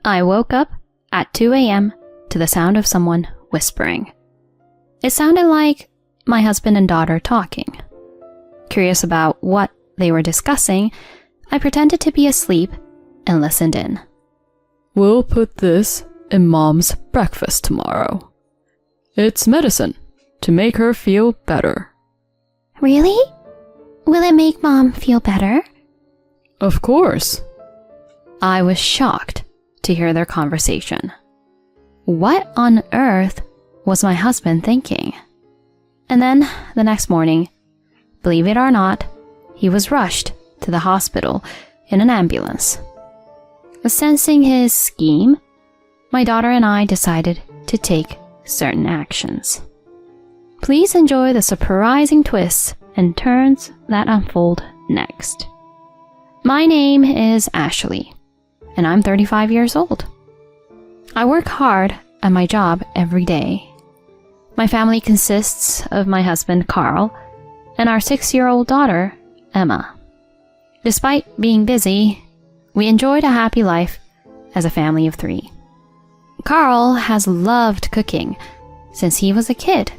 I woke up at 2 a.m. to the sound of someone whispering. It sounded like my husband and daughter talking. Curious about what they were discussing, I pretended to be asleep and listened in. We'll put this in Mom's breakfast tomorrow. It's medicine to make her feel better. Really? Will it make Mom feel better? Of course. I was shocked to hear their conversation. What on earth was my husband thinking? And then the next morning, believe it or not, he was rushed to the hospital in an ambulance. Sensing his scheme, my daughter and I decided to take certain actions. Please enjoy the surprising twists and turns that unfold next. My name is Ashley, and I'm 35 years old. I work hard at my job every day. My family consists of my husband, Carl, and our 6-year-old daughter, Emma. Despite being busy, we enjoyed a happy life as a family of 3. Carl has loved cooking since he was a kid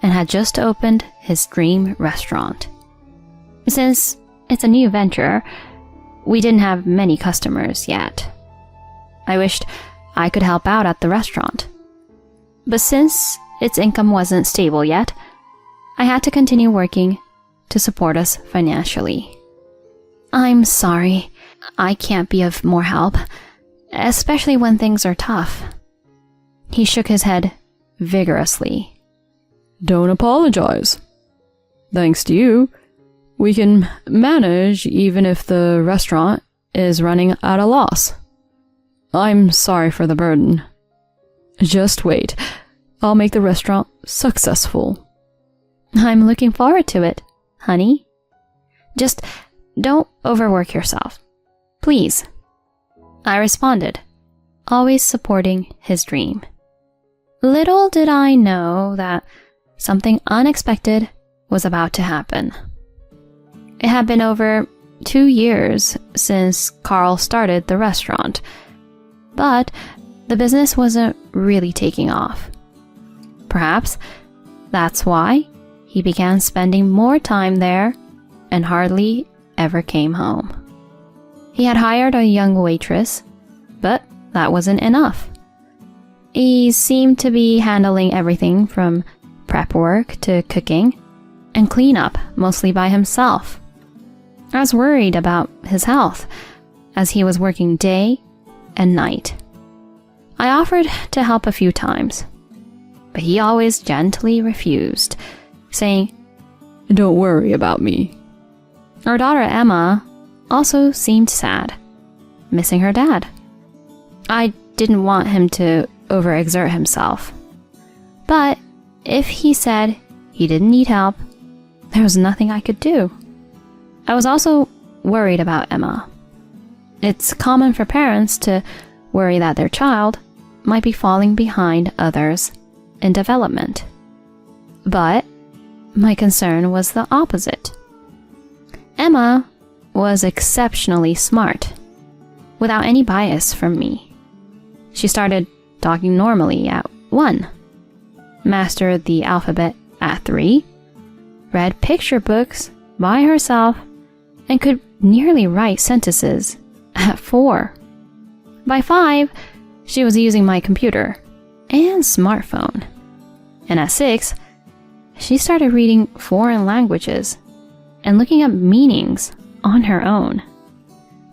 and had just opened his dream restaurant. Since it's a new venture, we didn't have many customers yet. I wished I could help out at the restaurant. But since its income wasn't stable yet, I had to continue working to support us financially. I'm sorry, I can't be of more help, especially when things are tough. He shook his head vigorously. Don't apologize. Thanks to you, we can manage even if the restaurant is running at a loss. I'm sorry for the burden. Just wait, I'll make the restaurant successful. I'm looking forward to it, honey. Just don't overwork yourself, please. I responded, always supporting his dream. Little did I know that something unexpected was about to happen. It had been over 2 years since Carl started the restaurant, but the business wasn't really taking off. Perhaps that's why he began spending more time there and hardly ever came home. He had hired a young waitress, but that wasn't enough. He seemed to be handling everything from prep work to cooking and cleanup mostly by himself. I was worried about his health as he was working day and night. I offered to help a few times, but he always gently refused, saying, Don't worry about me. Our daughter Emma also seemed sad, missing her dad. I didn't want him to overexert himself, but if he said he didn't need help, there was nothing I could do. I was also worried about Emma. It's common for parents to worry that their child might be falling behind others in development. But my concern was the opposite. Emma was exceptionally smart, without any bias from me. She started talking normally at 1, mastered the alphabet at 3, read picture books by herself, and could nearly write sentences at 4. By 5, she was using my computer and smartphone. And at 6, she started reading foreign languages and looking up meanings on her own.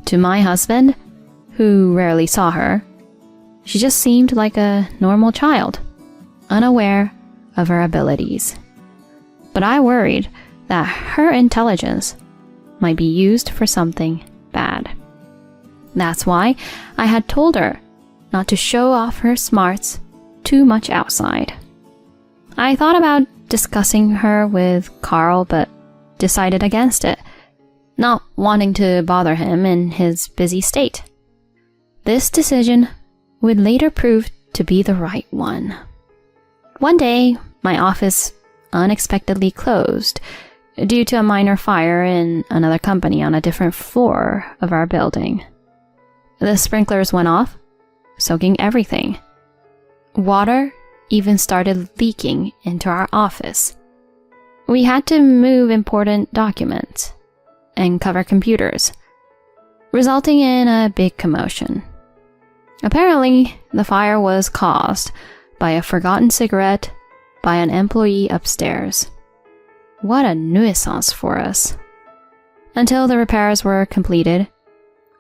To my husband, who rarely saw her, she just seemed like a normal child, unaware of her abilities. But I worried that her intelligence might be used for something bad. That's why I had told her not to show off her smarts too much outside. I thought about discussing her with Carl, but decided against it, not wanting to bother him in his busy state. This decision would later prove to be the right one. One day, my office unexpectedly closed due to a minor fire in another company on a different floor of our building. The sprinklers went off, soaking everything. Water even started leaking into our office. We had to move important documents and cover computers, resulting in a big commotion. Apparently, the fire was caused by a forgotten cigarette by an employee upstairs. What a nuisance for us. Until the repairs were completed,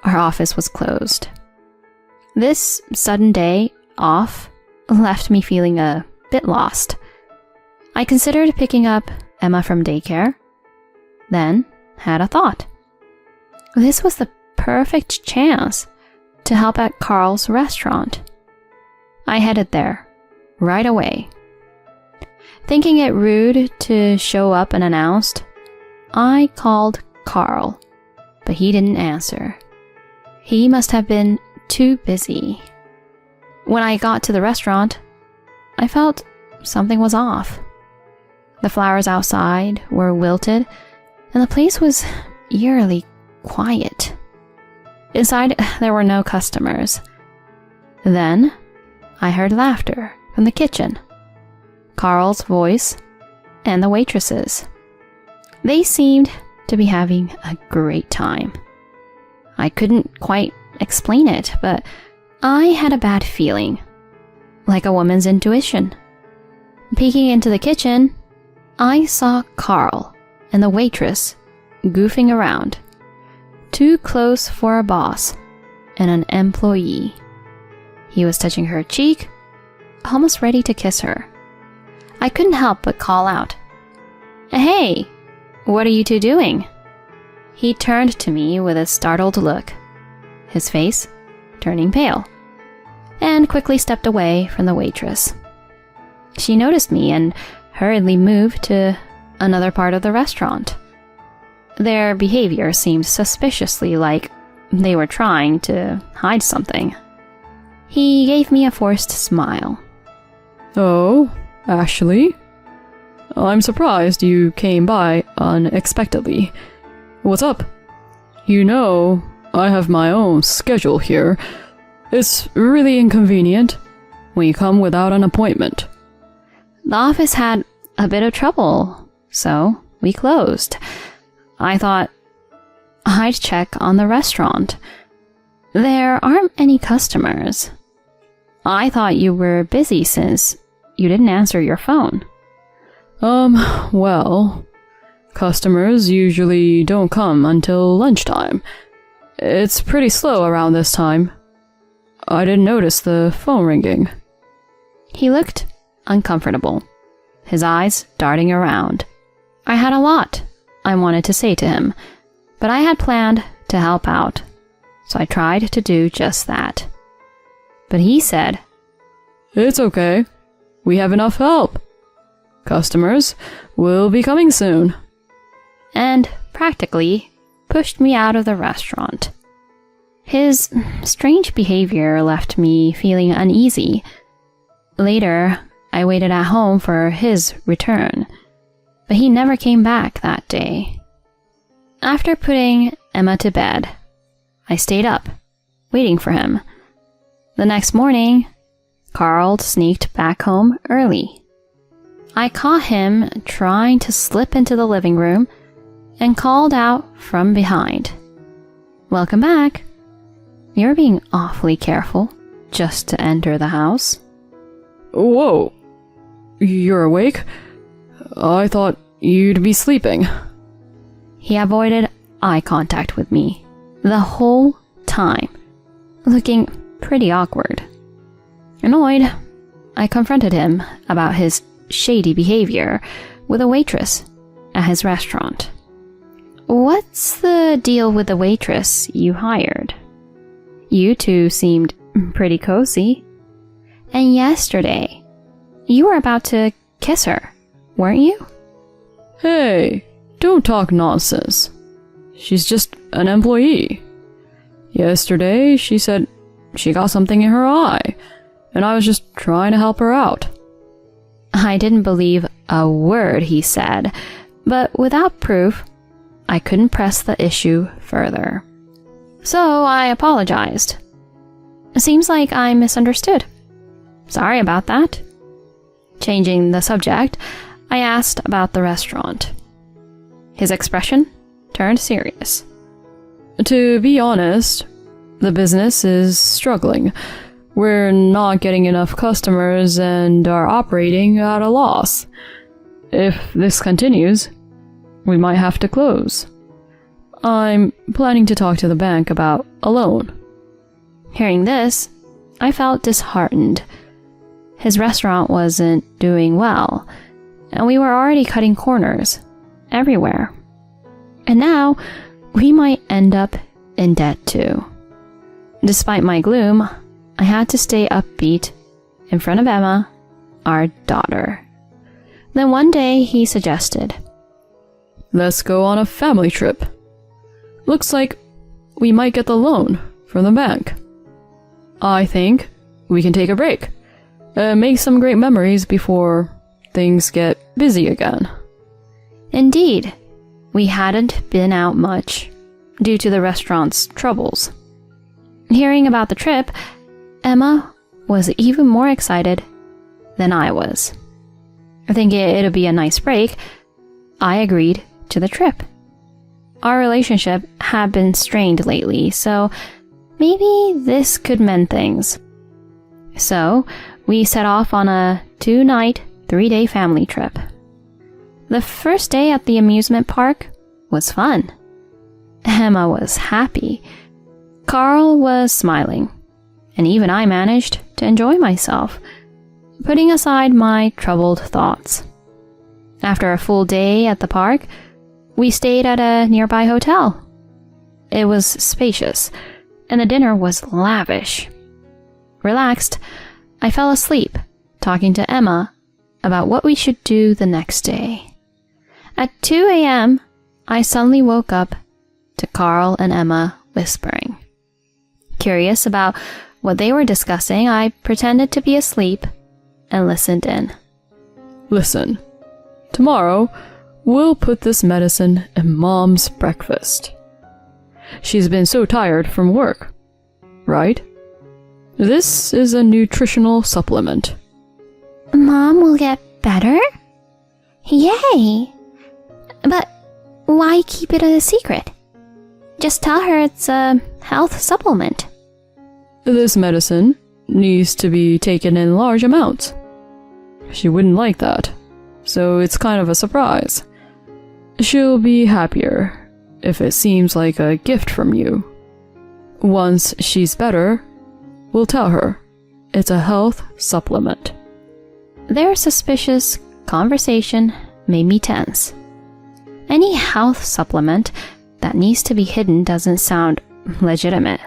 our office was closed. This sudden day off left me feeling a bit lost. I considered picking up Emma from daycare, then had a thought. This was the perfect chance to help at Carl's restaurant. I headed there right away. Thinking it rude to show up unannounced, I called Carl, but he didn't answer. He must have been too busy. When I got to the restaurant, I felt something was off. The flowers outside were wilted, and the place was eerily quiet. Inside, there were no customers. Then, I heard laughter from the kitchen, Carl's voice, and the waitresses. They seemed to be having a great time. I couldn't quite explain it, but I had a bad feeling, like a woman's intuition. Peeking into the kitchen, I saw Carl and the waitress goofing around, too close for a boss and an employee. He was touching her cheek, almost ready to kiss her. I couldn't help but call out, "Hey, what are you two doing?" He turned to me with a startled look, his face turning pale, and quickly stepped away from the waitress. She noticed me and hurriedly moved to another part of the restaurant. Their behavior seemed suspiciously like they were trying to hide something. He gave me a forced smile. Oh, Ashley? I'm surprised you came by unexpectedly. What's up? You know, I have my own schedule here. It's really inconvenient when you come without an appointment. The office had a bit of trouble, so we closed. I thought I'd check on the restaurant. There aren't any customers. I thought you were busy since you didn't answer your phone. Well, customers usually don't come until lunchtime. It's pretty slow around this time. I didn't notice the phone ringing. He looked uncomfortable, his eyes darting around. I had a lot I wanted to say to him, but I had planned to help out, so I tried to do just that. But he said, "It's okay. We have enough help. Customers will be coming soon," and practically pushed me out of the restaurant. His strange behavior left me feeling uneasy. Later, I waited at home for his return, but he never came back that day. After putting Emma to bed, I stayed up, waiting for him. The next morning, Carl sneaked back home early. I caught him trying to slip into the living room and called out from behind, "Welcome back. You're being awfully careful just to enter the house." Whoa. You're awake? I thought you'd be sleeping. He avoided eye contact with me the whole time, looking pretty awkward. Annoyed, I confronted him about his shady behavior with a waitress at his restaurant. "What's the deal with the waitress you hired? You two seemed pretty cozy. And yesterday, you were about to kiss her, weren't you?" Hey, don't talk nonsense. She's just an employee. Yesterday, she said she got something in her eye, and I was just trying to help her out. I didn't believe a word he said, but without proof, I couldn't press the issue further. So I apologized. Seems like I misunderstood. Sorry about that. Changing the subject, I asked about the restaurant. His expression turned serious. To be honest, the business is struggling. We're not getting enough customers and are operating at a loss. If this continues, we might have to close. I'm planning to talk to the bank about a loan. Hearing this, I felt disheartened. His restaurant wasn't doing well, and we were already cutting corners everywhere. And now, we might end up in debt too. Despite my gloom, I had to stay upbeat in front of Emma, our daughter. Then one day he suggested, Let's go on a family trip. Looks like we might get the loan from the bank. I think we can take a break and make some great memories before things get busy again. Indeed, we hadn't been out much due to the restaurant's troubles. Hearing about the trip, Emma was even more excited than I was. Thinking it'd be a nice break, I agreed to the trip. Our relationship had been strained lately, so maybe this could mend things. So, we set off on a 2-night, 3-day family trip. The first day at the amusement park was fun. Emma was happy. Carl was smiling. And even I managed to enjoy myself, putting aside my troubled thoughts. After a full day at the park, we stayed at a nearby hotel. It was spacious, and the dinner was lavish. Relaxed, I fell asleep, talking to Emma about what we should do the next day. At 2 a.m., I suddenly woke up to Carl and Emma whispering. Curious about what they were discussing, I pretended to be asleep and listened in. Listen, tomorrow we'll put this medicine in Mom's breakfast. She's been so tired from work, right? This is a nutritional supplement. Mom will get better? Yay! But why keep it a secret? Just tell her it's a health supplement. This medicine needs to be taken in large amounts. She wouldn't like that, so it's kind of a surprise. She'll be happier if it seems like a gift from you. Once she's better, we'll tell her it's a health supplement. Their suspicious conversation made me tense. Any health supplement that needs to be hidden doesn't sound legitimate.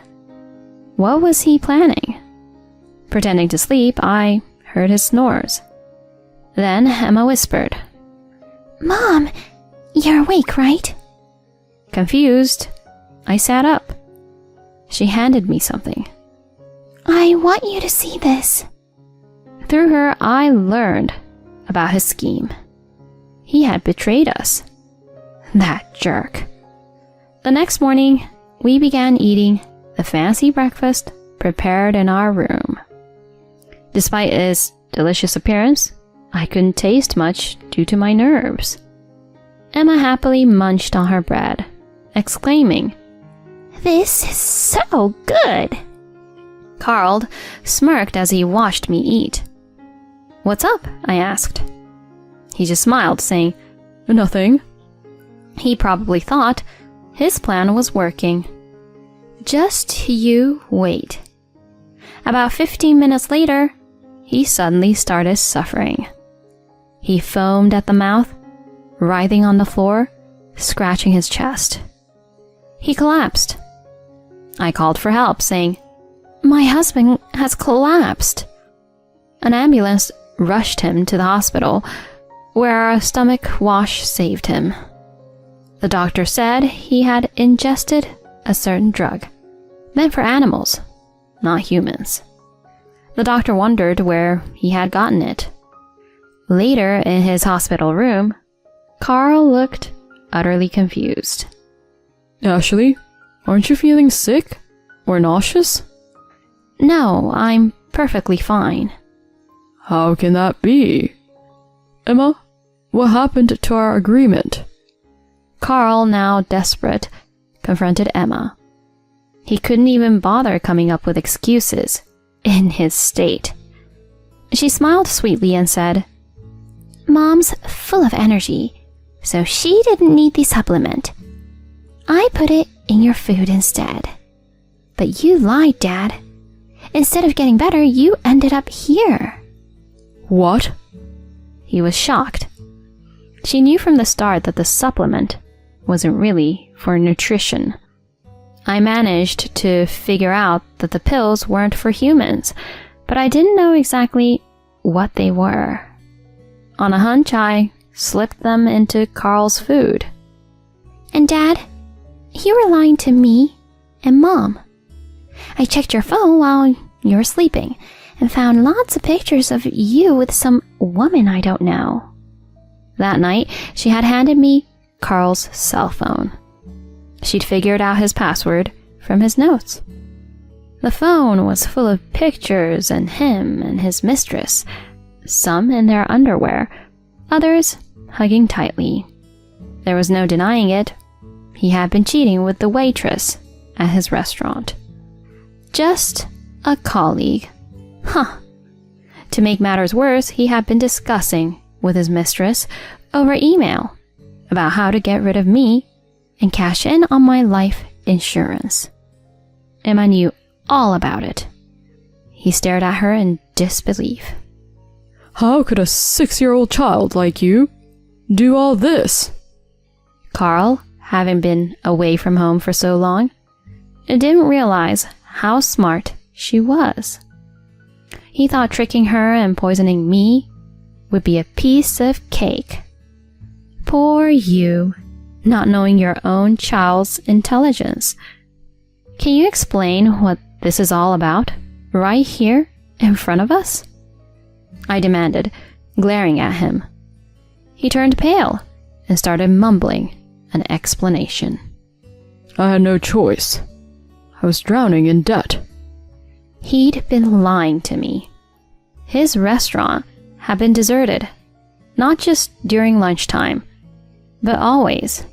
What was he planning? Pretending to sleep, I heard his snores. Then Emma whispered, Mom, you're awake, right? Confused, I sat up. She handed me something. I want you to see this. Through her, I learned about his scheme. He had betrayed us. That jerk. The next morning, we began eating the fancy breakfast prepared in our room. Despite its delicious appearance, I couldn't taste much due to my nerves. Emma happily munched on her bread, exclaiming, This is so good. Carl smirked as he watched me eat. What's up? I asked. He just smiled, saying, Nothing. He probably thought his plan was working. Just you wait. About 15 minutes later, he suddenly started suffering. He foamed at the mouth, writhing on the floor, scratching his chest. He collapsed. I called for help, saying, My husband has collapsed. An ambulance rushed him to the hospital, where a stomach wash saved him. The doctor said he had ingested a certain drug, meant for animals, not humans. The doctor wondered where he had gotten it. Later, in his hospital room, Carl looked utterly confused. Ashley, aren't you feeling sick or nauseous? No, I'm perfectly fine. How can that be? Emma, what happened to our agreement? Carl, now desperate, confronted Emma. He couldn't even bother coming up with excuses in his state. She smiled sweetly and said, Mom's full of energy, so she didn't need the supplement. I put it in your food instead. But you lied, Dad. Instead of getting better, you ended up here. What? He was shocked. She knew from the start that the supplement wasn't really for nutrition. I managed to figure out that the pills weren't for humans, but I didn't know exactly what they were. On a hunch, I slipped them into Carl's food. And Dad, you were lying to me and Mom. I checked your phone while you were sleeping and found lots of pictures of you with some woman I don't know. That night, she had handed me Carl's cell phone. She'd figured out his password from his notes. The phone was full of pictures and him and his mistress, some in their underwear, others hugging tightly. There was no denying it. He had been cheating with the waitress at his restaurant. Just a colleague. Huh. To make matters worse, he had been discussing with his mistress over email about how to get rid of me and cash in on my life insurance. Emma knew all about it. He stared at her in disbelief. How could a 6-year-old child like you do all this? Carl, having been away from home for so long, didn't realize how smart she was. He thought tricking her and poisoning me would be a piece of cake. Poor you, not knowing your own child's intelligence. Can you explain what this is all about, right here in front of us? I demanded, glaring at him. He turned pale and started mumbling an explanation. I had no choice. I was drowning in debt. He'd been lying to me. His restaurant had been deserted, not just during lunchtime, but always.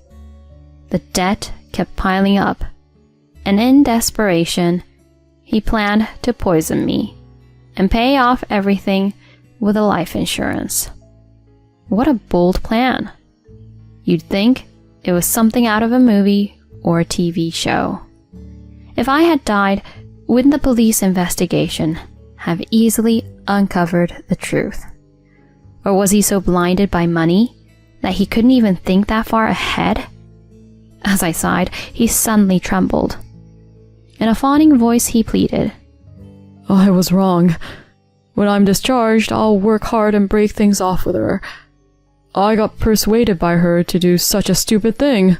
The debt kept piling up, and in desperation, he planned to poison me and pay off everything with a life insurance. What a bold plan. You'd think it was something out of a movie or a TV show. If I had died, wouldn't the police investigation have easily uncovered the truth? Or was he so blinded by money that he couldn't even think that far ahead? As I sighed, he suddenly trembled. In a fawning voice, he pleaded, I was wrong. When I'm discharged, I'll work hard and break things off with her. I got persuaded by her to do such a stupid thing.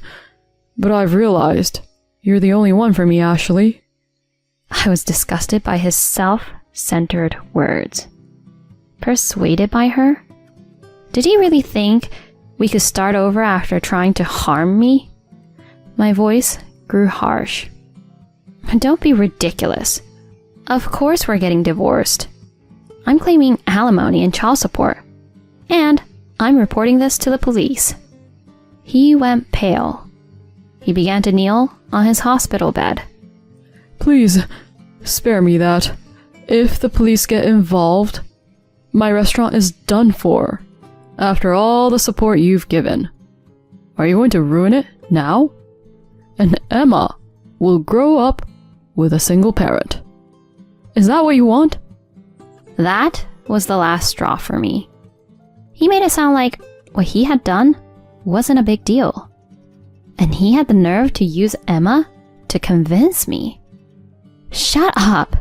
But I've realized you're the only one for me, Ashley. I was disgusted by his self-centered words. Persuaded by her? Did he really think we could start over after trying to harm me? My voice grew harsh. Don't be ridiculous. Of course we're getting divorced. I'm claiming alimony and child support. And I'm reporting this to the police. He went pale. He began to kneel on his hospital bed. Please, spare me that. If the police get involved, my restaurant is done for. After all the support you've given. Are you going to ruin it now? And Emma will grow up with a single parent. Is that what you want? That was the last straw for me. He made it sound like what he had done wasn't a big deal. And he had the nerve to use Emma to convince me. Shut up.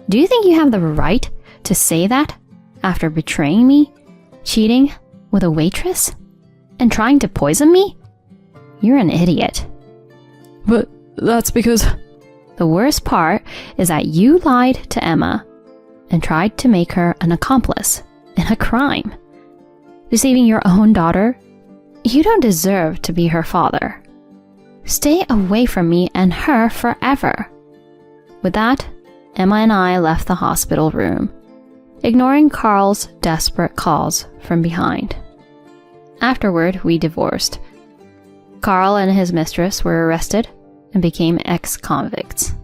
Do you think you have the right to say that after betraying me, cheating with a waitress, and trying to poison me? You're an idiot. But that's because... The worst part is that you lied to Emma and tried to make her an accomplice in a crime. Deceiving your own daughter? You don't deserve to be her father. Stay away from me and her forever. With that, Emma and I left the hospital room, ignoring Carl's desperate calls from behind. Afterward, we divorced. Carl and his mistress were arrested and became ex-convicts.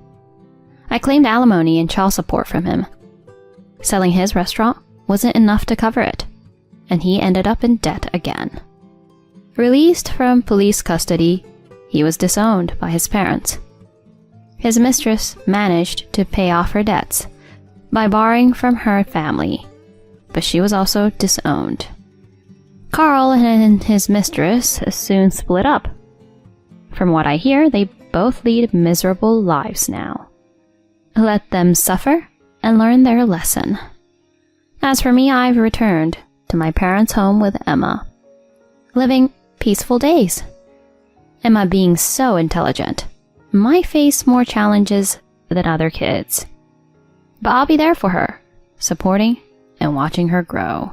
I claimed alimony and child support from him. Selling his restaurant wasn't enough to cover it, and he ended up in debt again. Released from police custody, he was disowned by his parents. His mistress managed to pay off her debts by borrowing from her family, but she was also disowned. Carl and his mistress soon split up. From what I hear, they both lead miserable lives now. Let them suffer and learn their lesson. As for me, I've returned to my parents' home with Emma, living peaceful days. Emma, being so intelligent, might face more challenges than other kids, but I'll be there for her, supporting and watching her grow.